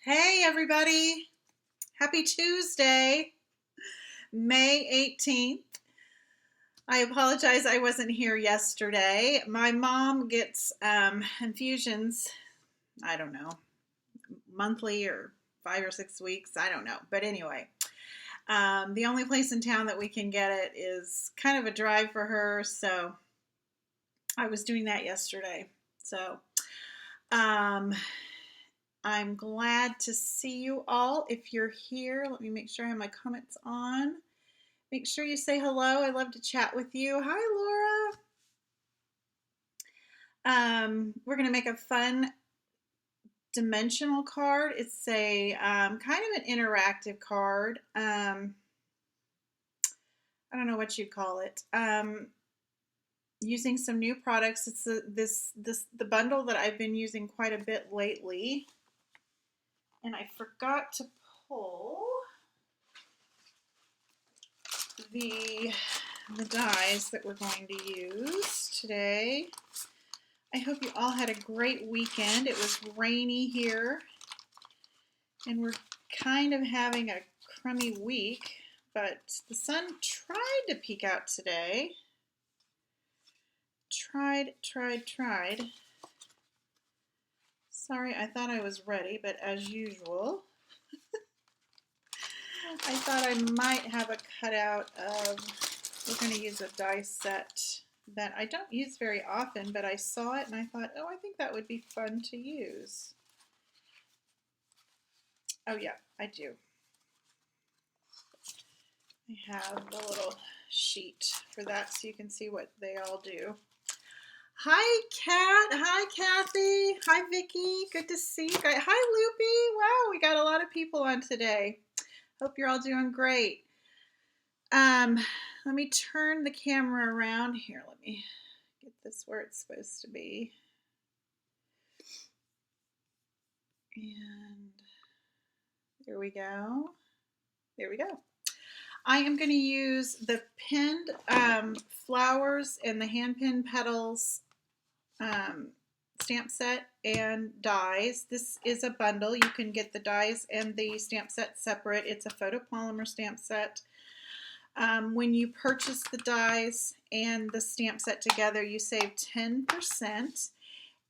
Hey, everybody. Happy Tuesday, May 18th. I apologize I wasn't here yesterday. My mom gets infusions, I don't know, monthly or 5 or 6 weeks. I don't know. But anyway, the only place in town that we can get it is kind of a drive for her. So I was doing that yesterday. So um, I'm glad to see you all. If you're here, let me make sure I have my comments on. Make sure you say hello. I love to chat with you. Hi, Laura. We're going to make a fun dimensional card. It's a kind of an interactive card. I don't know what you'd call it. Using some new products. It's the bundle that I've been using quite a bit lately, and I forgot to pull the dies that we're going to use today. I hope you all had a great weekend. It was rainy here, and we're kind of having a crummy week, but the sun tried to peek out today. Tried. Sorry, I thought I was ready, but as usual, I thought I might have a cutout of, we're going to use a die set that I don't use very often, but I saw it and I thought, oh, I think that would be fun to use. Oh yeah, I do. I have a little sheet for that so you can see what they all do. Hi, Kat. Hi, Kathy. Hi, Vicki. Good to see you guys. Hi, Loopy. Wow, we got a lot of people on today. Hope you're all doing great. Let me turn the camera around here. Let me get this where it's supposed to be. And there we go. There we go. I am going to use the pinned flowers and the hand pinned petals stamp set and dies. This is a bundle. You can get the dies and the stamp set separate. It's a photopolymer stamp set. When you purchase the dies and the stamp set together, you save 10%,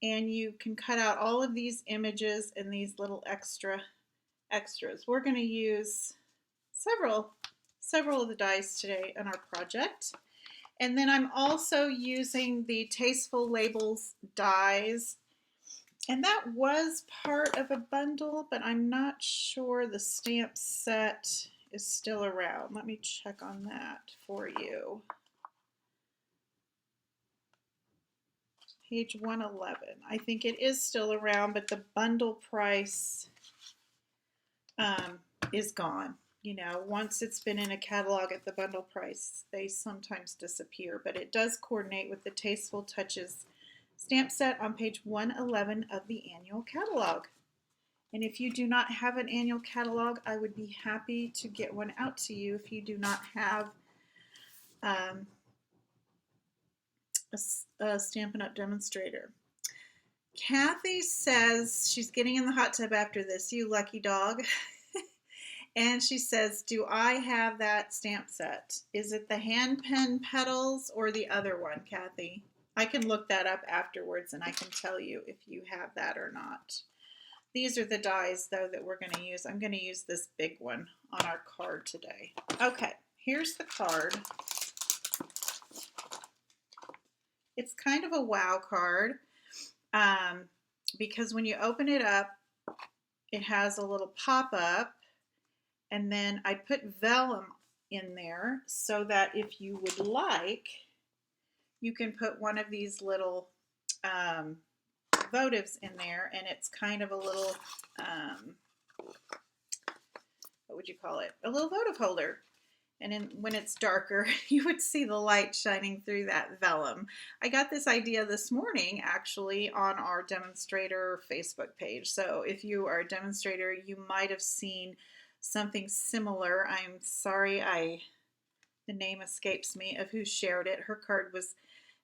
and you can cut out all of these images and these little extras. We're going to use several of the dies today in our project. And then I'm also using the Tasteful Labels dies. And that was part of a bundle, but I'm not sure the stamp set is still around. Let me check on that for you. Page 111. I think it is still around, but the bundle price is gone. You know, once it's been in a catalog at the bundle price, they sometimes disappear, but it does coordinate with the Tasteful Touches stamp set on page 111 of the annual catalog. And if you do not have an annual catalog, I would be happy to get one out to you if you do not have a Stampin' Up! Demonstrator. Kathy says she's getting in the hot tub after this, you lucky dog. And she says, do I have that stamp set? Is it the hand pen petals or the other one, Kathy? I can look that up afterwards and I can tell you if you have that or not. These are the dies, though, that we're going to use. I'm going to use this big one on our card today. Okay, here's the card. It's kind of a wow card because when you open it up, it has a little pop-up. And then I put vellum in there so that if you would like, you can put one of these little votives in there, and it's kind of a little, what would you call it? A little votive holder. And when it's darker, you would see the light shining through that vellum. I got this idea this morning, actually, on our demonstrator Facebook page. So if you are a demonstrator, you might have seen something similar. I'm sorry, the name escapes me of who shared it. Her card was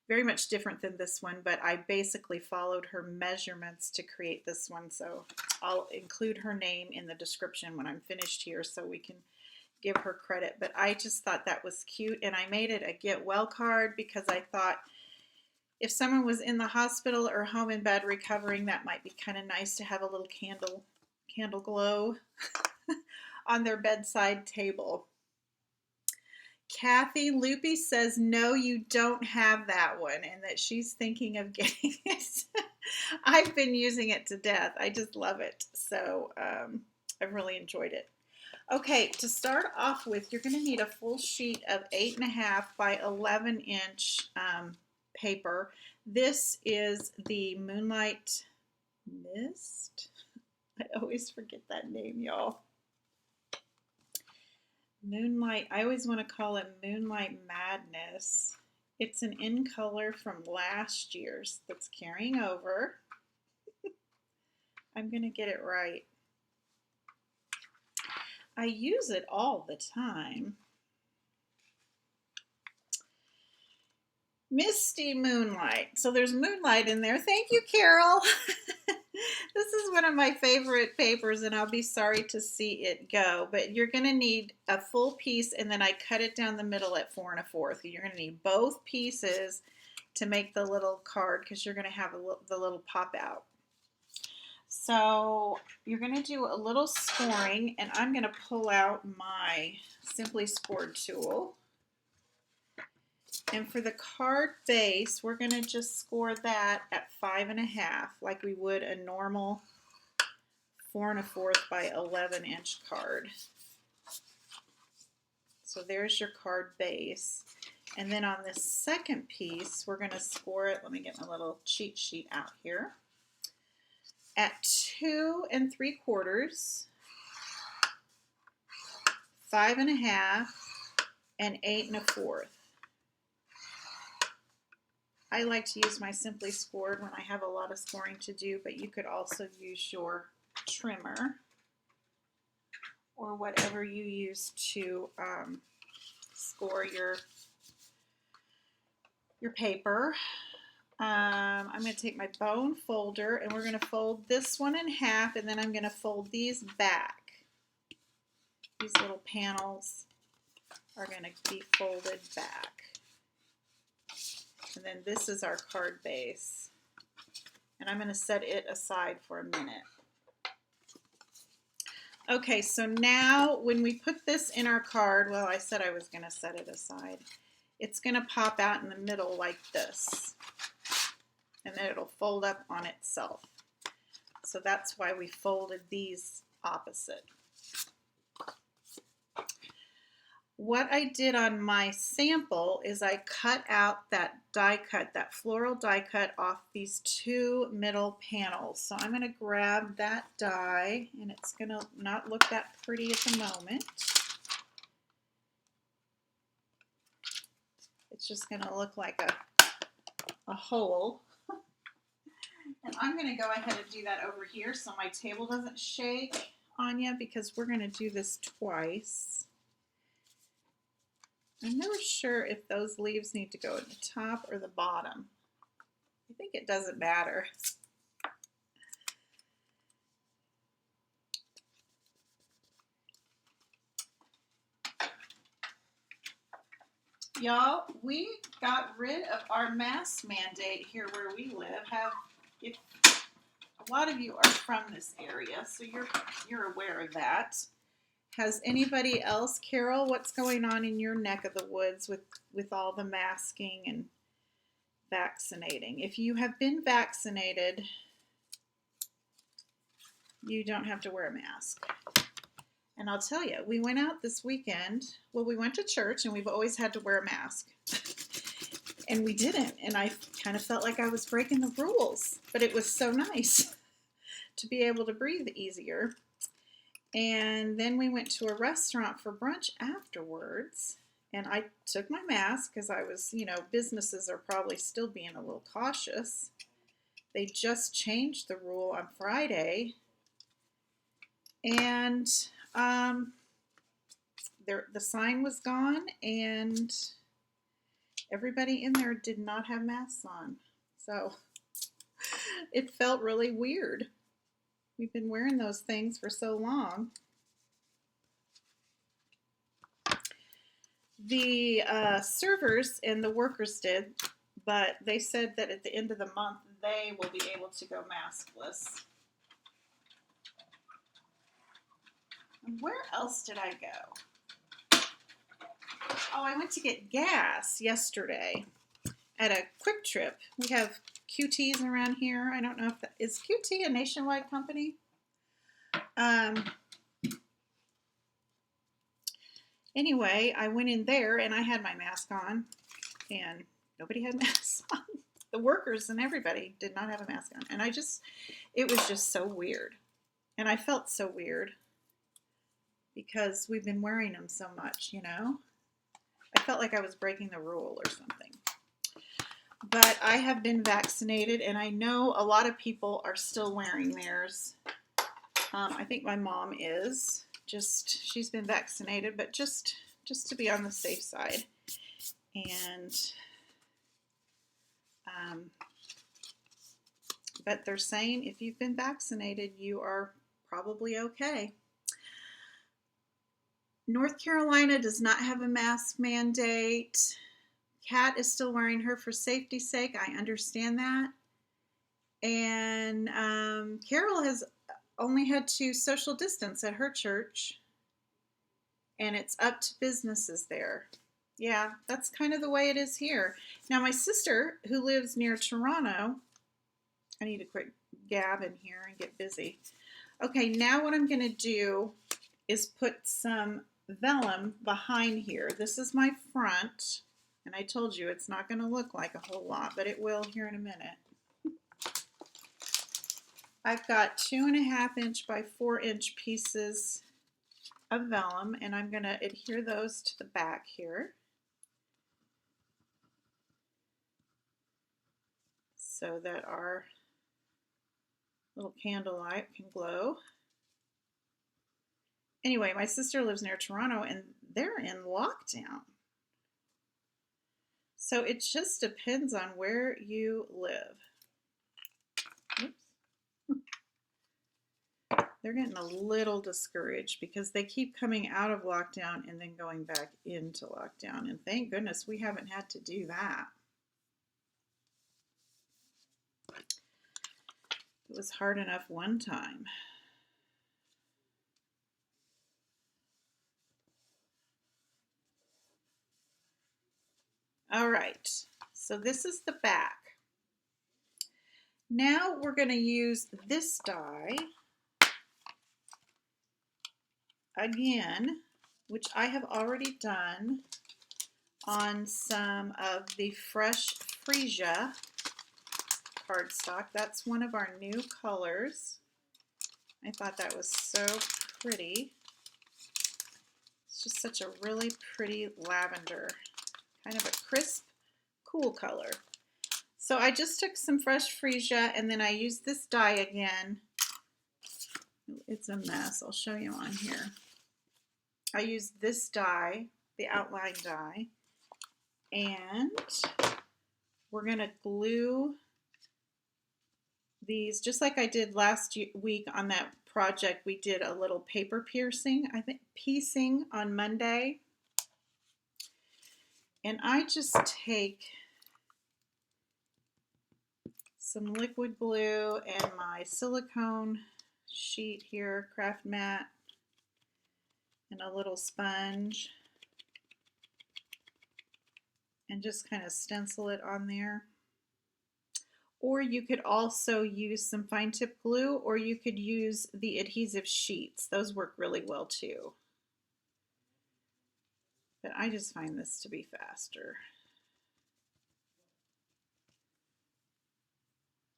very much different than this one, but I basically followed her measurements to create this one. So I'll include her name in the description when I'm finished here so we can give her credit. But I just thought that was cute, and I made it a get well card because I thought if someone was in the hospital or home in bed recovering, that might be kind of nice to have a little candle glow on their bedside table. Kathy Loopy says, no, you don't have that one, and that she's thinking of getting it. I've been using it to death. I just love it. So I've really enjoyed it. Okay, to start off with, you're going to need a full sheet of 8.5 by 11 inch paper. This is the Moonlight Mist. I always forget that name, y'all. Moonlight, I always want to call it Moonlight Madness. It's an in color from last year's that's carrying over. I'm going to get it right. I use it all the time. Misty Moonlight. So there's moonlight in there. Thank you, Carol. This is one of my favorite papers, and I'll be sorry to see it go. But you're going to need a full piece, and then I cut it down the middle at 4 1/4. You're going to need both pieces to make the little card because you're going to have the little pop out. So you're going to do a little scoring, and I'm going to pull out my Simply Scored tool. And for the card base, we're going to just score that at 5 1/2, like we would a normal 4 1/4 by 11 inch card. So there's your card base. And then on this second piece, we're going to score it. Let me get my little cheat sheet out here. At 2 3/4, 5 1/2, and 8 1/4. I like to use my Simply Scored when I have a lot of scoring to do, but you could also use your trimmer or whatever you use to score your paper. I'm going to take my bone folder, and we're going to fold this one in half, and then I'm going to fold these back. These little panels are going to be folded back. And then this is our card base. And I'm going to set it aside for a minute. Okay, so now when we put this in our card, well, I said I was going to set it aside. It's going to pop out in the middle like this. And then it'll fold up on itself. So that's why we folded these opposite. What I did on my sample is I cut out that die cut, that floral die cut off these two middle panels. So I'm going to grab that die, and it's going to not look that pretty at the moment. It's just going to look like a hole. And I'm going to go ahead and do that over here so my table doesn't shake on you, because we're going to do this twice. I'm never sure if those leaves need to go at the top or the bottom. I think it doesn't matter. Y'all, we got rid of our mask mandate here where we live. If a lot of you are from this area, so you're aware of that. Has anybody else, Carol, what's going on in your neck of the woods with all the masking and vaccinating? If you have been vaccinated, you don't have to wear a mask. And I'll tell you, we went out this weekend. Well, we went to church, and we've always had to wear a mask. And we didn't, and I kind of felt like I was breaking the rules. But it was so nice to be able to breathe easier. And then we went to a restaurant for brunch afterwards, and I took my mask because I was, businesses are probably still being a little cautious. They just changed the rule on Friday, and the sign was gone, and everybody in there did not have masks on. So it felt really weird. We've been wearing those things for so long. The servers and the workers did, but they said that at the end of the month they will be able to go maskless. And where else did I go? Oh, I went to get gas yesterday at a Quick Trip. We have QTs around here. I don't know if that is QT a nationwide company. Anyway, I went in there and I had my mask on, and nobody had masks on. The workers and everybody did not have a mask on, and it was just so weird, and I felt so weird because we've been wearing them so much, you know. I felt like I was breaking the rule or something. But I have been vaccinated, and I know a lot of people are still wearing theirs. I think my mom is. She's been vaccinated, but just to be on the safe side. And but they're saying if you've been vaccinated, you are probably okay. North Carolina does not have a mask mandate. Kat is still wearing her for safety's sake. I understand that. And Carol has only had to social distance at her church. And it's up to businesses there. Yeah, that's kind of the way it is here. Now, my sister, who lives near Toronto, I need a quick gab in here and get busy. Okay, now what I'm going to do is put some vellum behind here. This is my front, and I told you it's not going to look like a whole lot, but it will here in a minute. I've got 2.5 inch by 4 inch pieces of vellum, and I'm going to adhere those to the back here so that our little candlelight can glow. Anyway, my sister lives near Toronto, and they're in lockdown. So it just depends on where you live. Oops. They're getting a little discouraged because they keep coming out of lockdown and then going back into lockdown. And thank goodness we haven't had to do that. It was hard enough one time. All right, so this is the back. Now we're going to use this die again, which I have already done on some of the fresh freesia cardstock. That's one of our new colors. I thought that was so pretty. It's just such a really pretty lavender, kind of a crisp, cool color. So I just took some fresh freesia and then I used this die again. It's a mess. I'll show you on here. I used this die, the outline die, and we're going to glue these just like I did last week on that project. We did a little paper piecing on Monday. And I just take some liquid glue and my silicone sheet here, craft mat, and a little sponge, and just kind of stencil it on there. Or you could also use some fine tip glue, or you could use the adhesive sheets. Those work really well too. But I just find this to be faster.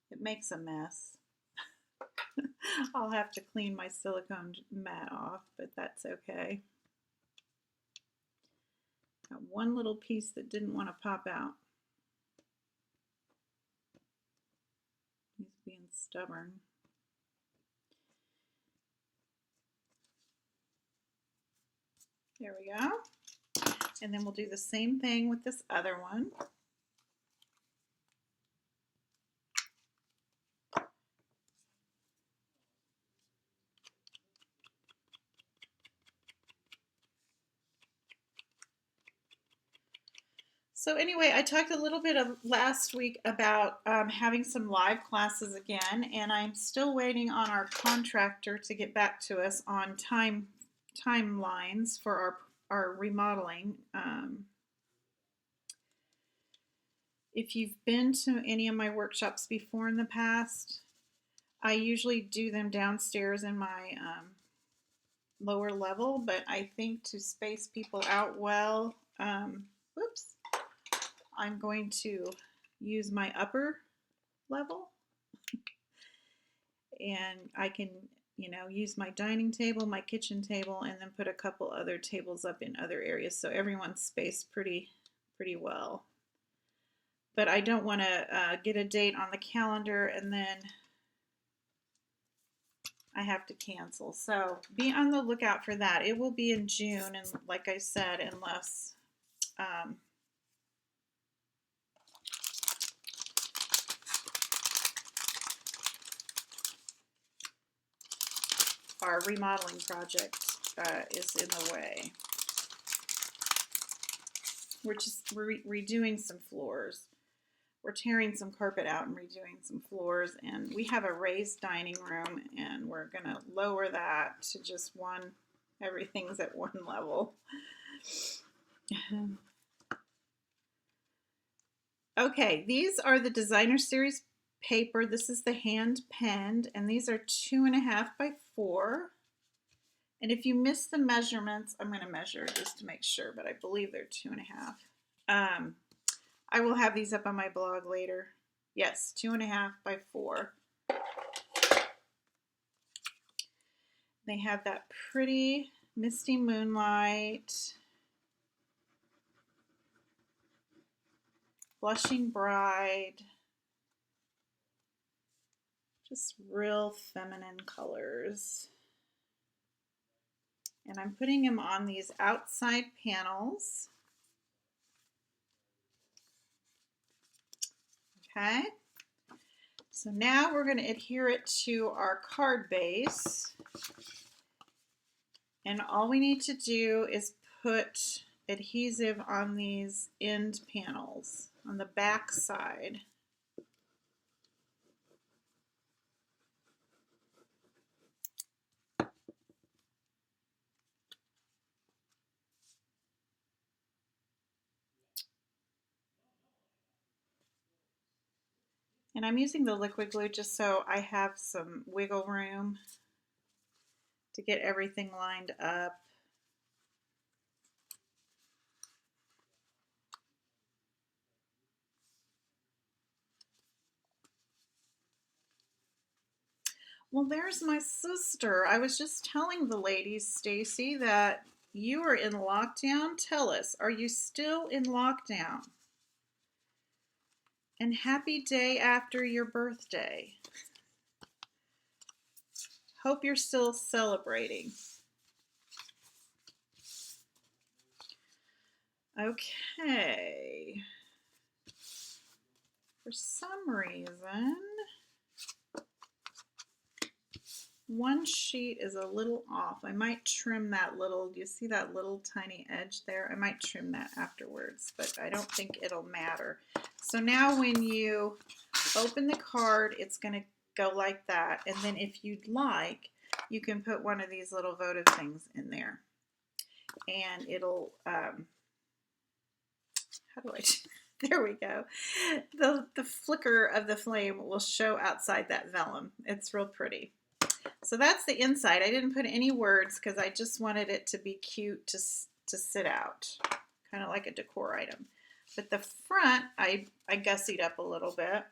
It makes a mess. I'll have to clean my silicone mat off, but that's okay. Got one little piece that didn't want to pop out. He's being stubborn. There we go. And then we'll do the same thing with this other one. So anyway, I talked a little bit of last week about having some live classes again, and I'm still waiting on our contractor to get back to us on timelines for our remodeling. If you've been to any of my workshops before in the past, I usually do them downstairs in my lower level, but I think to space people out well, whoops, I'm going to use my upper level, and I can, you know, use my dining table, my kitchen table, and then put a couple other tables up in other areas so everyone's spaced pretty well. But I don't want to get a date on the calendar and then I have to cancel. So be on the lookout for that. It will be in June, and like I said, unless our remodeling project is in the way. We're just redoing some floors. We're tearing some carpet out and redoing some floors, and we have a raised dining room, and we're gonna lower that to just one, everything's at one level. Okay, these are the designer series paper. This is the hand penned, and these are 2.5 by 4. And if you miss the measurements, I'm going to measure just to make sure, but I believe they're 2.5. I will have these up on my blog later. Yes, 2.5 by 4. They have that pretty misty moonlight, blushing bride, just real feminine colors. And I'm putting them on these outside panels. Okay, so now we're going to adhere it to our card base. And all we need to do is put adhesive on these end panels on the back side. And I'm using the liquid glue just so I have some wiggle room to get everything lined up. Well, there's my sister. I was just telling the ladies, Stacy, that you are in lockdown. Tell us, are you still in lockdown? And happy day after your birthday. Hope you're still celebrating. Okay. For some reason, one sheet is a little off. I might trim that little, do you see that little tiny edge there? I might trim that afterwards, but I don't think it'll matter. So now when you open the card, it's going to go like that. And then if you'd like, you can put one of these little votive things in there. And it'll, how do I, there we go. The flicker of the flame will show outside that vellum. It's real pretty. So that's the inside. I didn't put any words because I just wanted it to be cute to sit out, kind of like a decor item. But the front, I gussied up a little bit.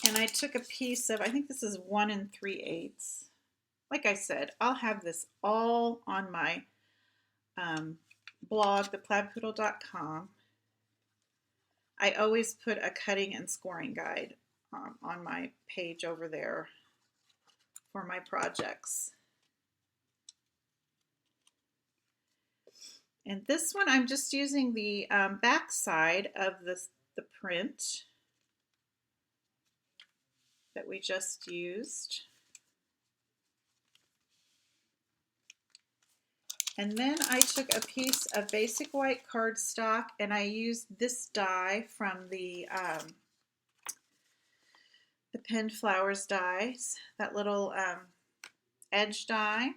And I took a piece of, I think this is 1 3/8. Like I said, I'll have this all on my blog, theplaidpoodle.com. I always put a cutting and scoring guide on my page over there for my projects. And this one, I'm just using the back side of the print that we just used. And then I took a piece of basic white cardstock and I used this die from the Pinned Flowers dies, that little edge die.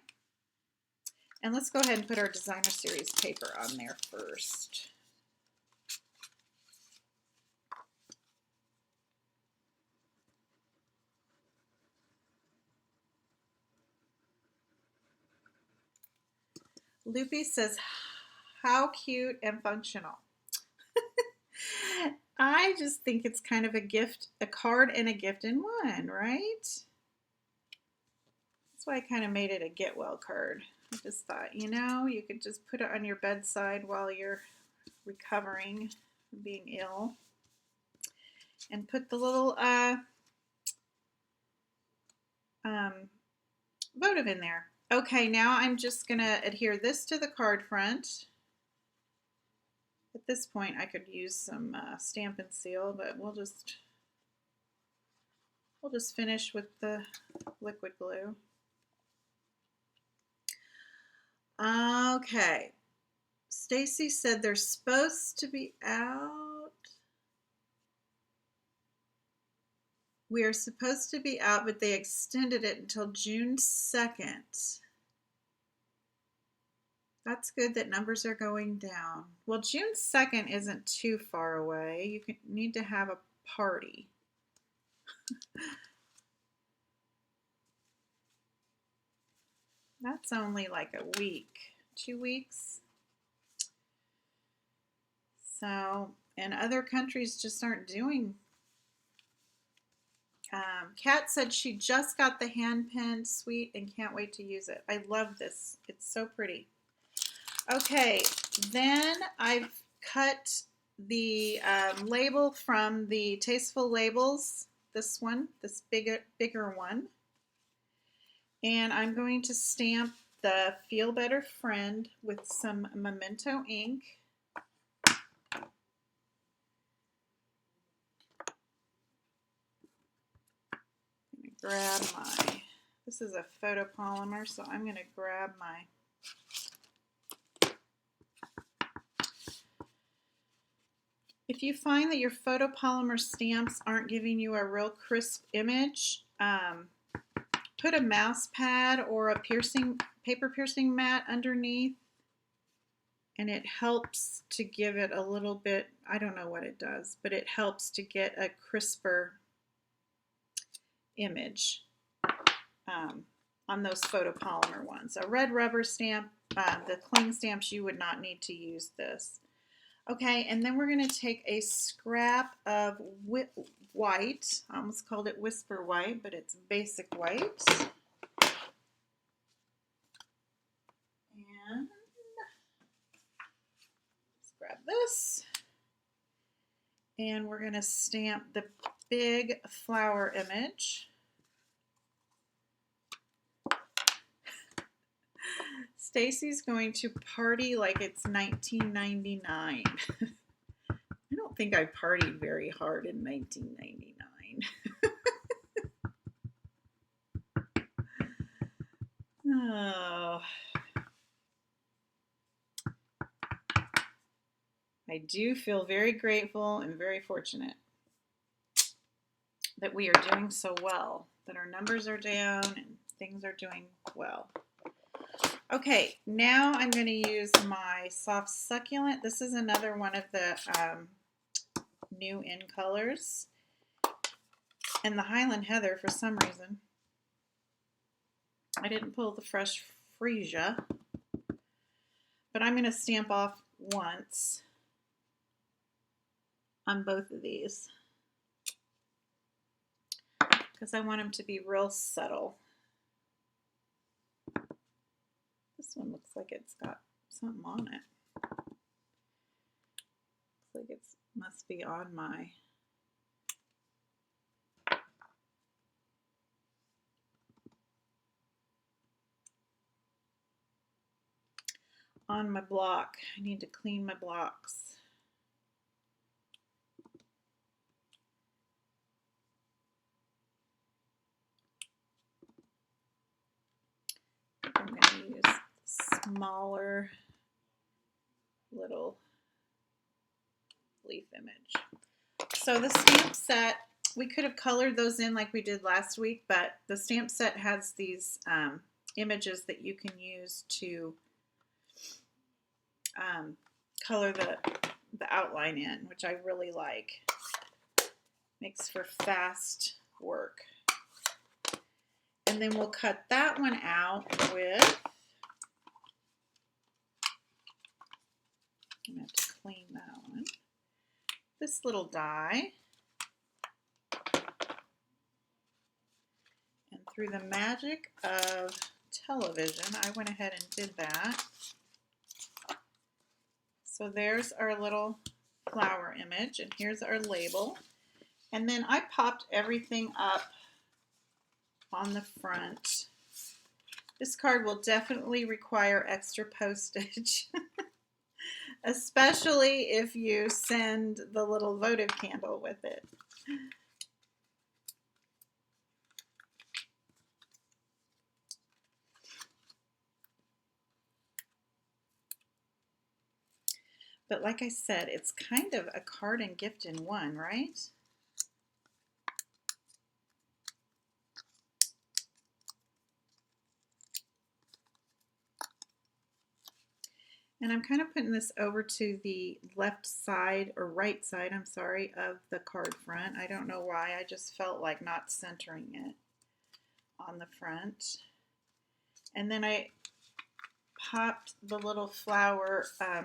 And let's go ahead and put our designer series paper on there first. Loopy says, how cute and functional. I just think it's kind of a gift, a card and a gift in one, right? That's why I kind of made it a get well card. I just thought, you know, you could just put it on your bedside while you're recovering from being ill. And put the little votive in there. Okay, now I'm just going to adhere this to the card front. At this point, I could use some Stamp and Seal, but we'll just finish with the liquid glue. Okay. Stacy said they're supposed to be out. We are supposed to be out, but they extended it until June 2nd. That's good that numbers are going down. Well, June 2nd isn't too far away. You need to have a party. That's only like a week, 2 weeks. So, and other countries just aren't doing. Kat said she just got the hand pen suite and can't wait to use it. I love this. It's so pretty. Okay, then I've cut the label from the Tasteful Labels, this one, this bigger one. And I'm going to stamp the Feel Better Friend with some Memento ink. Grab my, this is a photopolymer, so I'm going to grab my if you find that your photopolymer stamps aren't giving you a real crisp image, put a mouse pad or a paper piercing mat underneath, and it helps to give it a little bit, I don't know what it does, but it helps to get a crisper image on those photopolymer ones. A red rubber stamp, the cling stamps, you would not need to use this. Okay, and then we're going to take a scrap of white. I almost called it Whisper White, but it's basic white. And let's grab this. And we're going to stamp the big flower image. Stacy's going to party like it's 1999. I don't think I partied very hard in 1999. Oh. I do feel very grateful and very fortunate that we are doing so well, that our numbers are down and things are doing well. Okay, now I'm going to use my Soft Succulent. This is another one of the new in colors. And the Highland Heather, for some reason, I didn't pull the Fresh Freesia, but I'm going to stamp off once on both of these because I want them to be real subtle. This one looks like it's got something on it. Looks like it must be on on my block. I need to clean my blocks. I'm going to use smaller little leaf image. So the stamp set, we could have colored those in like we did last week, but the stamp set has these images that you can use to color the outline in, which I really like. Makes for fast work. And then we'll cut that one out with, I'm going to have to clean that one, this little die. And through the magic of television, I went ahead and did that. So there's our little flower image, and here's our label. And then I popped everything up on the front. This card will definitely require extra postage, especially if you send the little votive candle with it. But like I said, it's kind of a card and gift in one, right? And I'm kind of putting this over to the left side, or right side, I'm sorry, of the card front. I don't know why, I just felt like not centering it on the front. And then I popped the little flower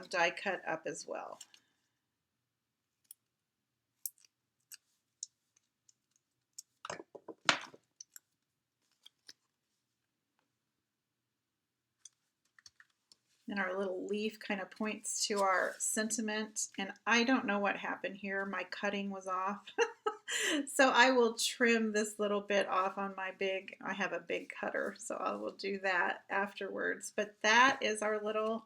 die cut up as well. And our little leaf kind of points to our sentiment. And I don't know what happened here. My cutting was off. So I will trim this little bit off on my big, I have a big cutter, so I will do that afterwards. But that is our little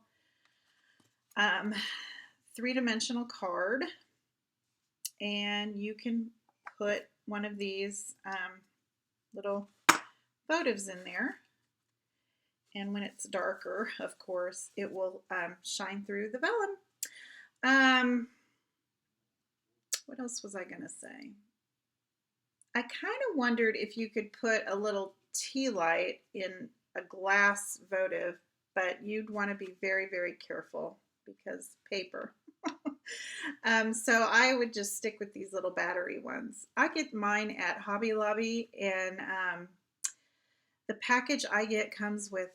three-dimensional card. And you can put one of these little votives in there. And when it's darker, of course, it will shine through the vellum. What else was I going to say? I kind of wondered if you could put a little tea light in a glass votive, but you'd want to be very, very careful because paper. So I would just stick with these little battery ones. I get mine at Hobby Lobby, and the package I get comes with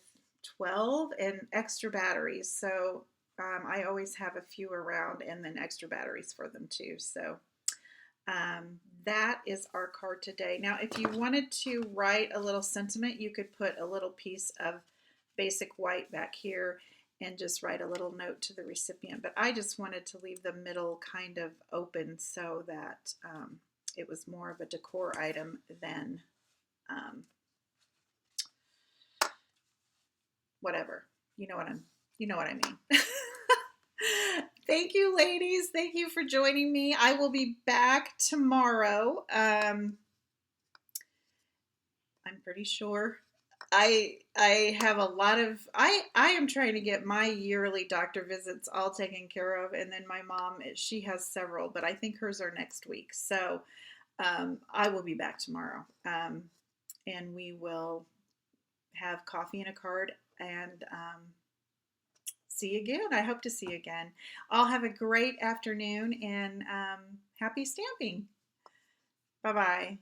12 and extra batteries. So I always have a few around and then extra batteries for them too. So that is our card today. Now, if you wanted to write a little sentiment, you could put a little piece of basic white back here and just write a little note to the recipient. But I just wanted to leave the middle kind of open so that it was more of a decor item than whatever. You know what I mean. Thank you, ladies. Thank you for joining me. I will be back tomorrow. I'm pretty sure. I have a lot of, I am trying to get my yearly doctor visits all taken care of, and then my mom, she has several, but I think hers are next week. So I will be back tomorrow, and we will have coffee and a card, and see you again. I hope to see you again. I'll have a great afternoon, and happy stamping. Bye-bye.